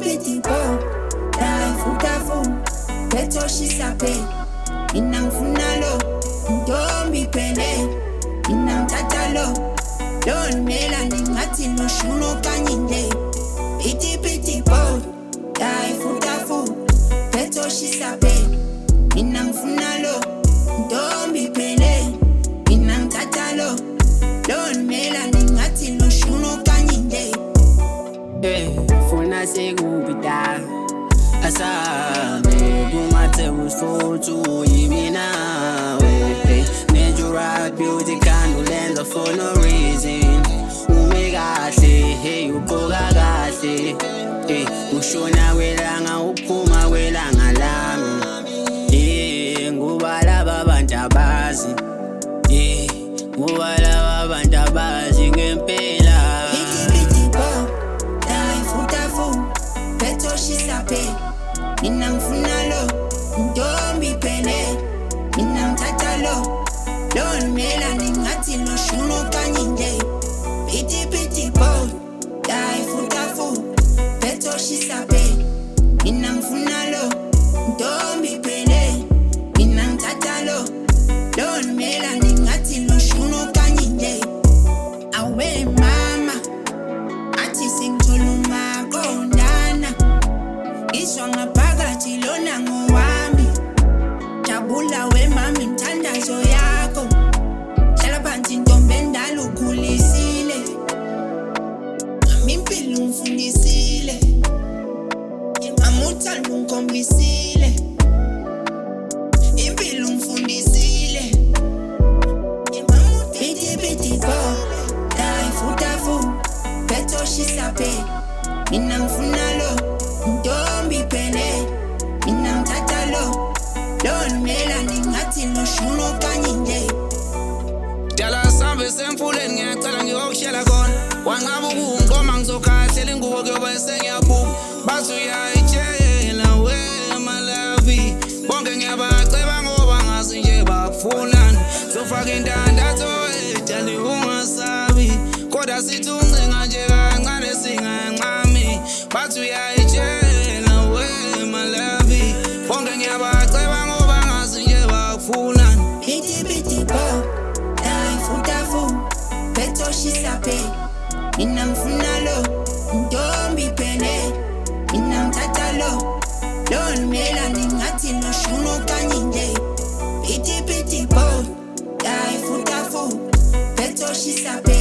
Piti po, dai futafu, peto shisape. Inang funalo, ndombi pele. Inang tatalo, don mela ningati no shuno kanyinde. Piti po, dai futafu, peto shisape. Inang funalo, ndombi pele. Inang tatalo, don mela ningati no shuno kanyinde. Funa sekupita asabe kumate usotu imina we natural beauty can't for no reason umekahle hey uboga kahle ushona welanga uphuma welanga lami ngubalaba abantu abazi ngubalaba abantu abazi ngempela. Inang funalo, ndombi pele. Inang tatalo, don mela ningati no shuno kanyinde. Piti po, dai futafu, peto shisape. Inang funalo, ndombi pele. Inang tatalo, don mela ningati no shuno kanyinde. Awe mama, ati sing tuluma kondana. Iswanga phakathi lona ngowami. Jabula we mami mthandazo yakho. Hlala phansi ntombi endala ukhulisile. Ngami impilo ungifundisile. Ngami uthando ungikhombisile. Impilo ungifundisile. Piti po, dai futafu, peto shisape. Mina ngifunalo, ndombi pele. Mina ngithathalo, don mela ningati no shuno kanyinde. Dala sambe semfuleni ngiyacela ngiyokushela khona. Wangabe kungoma ngizokhahlela ingubo kuyoba sengiyaphuma. Bathi uyayitshela we my love. Bonke ngiyabaceba ngoba ngazi nje bakufunani. Zofaka indandatho etshali ungasabi. Kodwa sithi uncenga nje kancane singanqami. Bathi uyayitshela we my love. Bonke ngiyabaceba ngoba ngazi nje bakufunani. Piti po, dai futafu, peto shisape. Mina ngifunalo, ndombi pele. Mina ngithathalo, don mela ningati no shuno kanyinde. Piti po, dai futafu, peto shisape.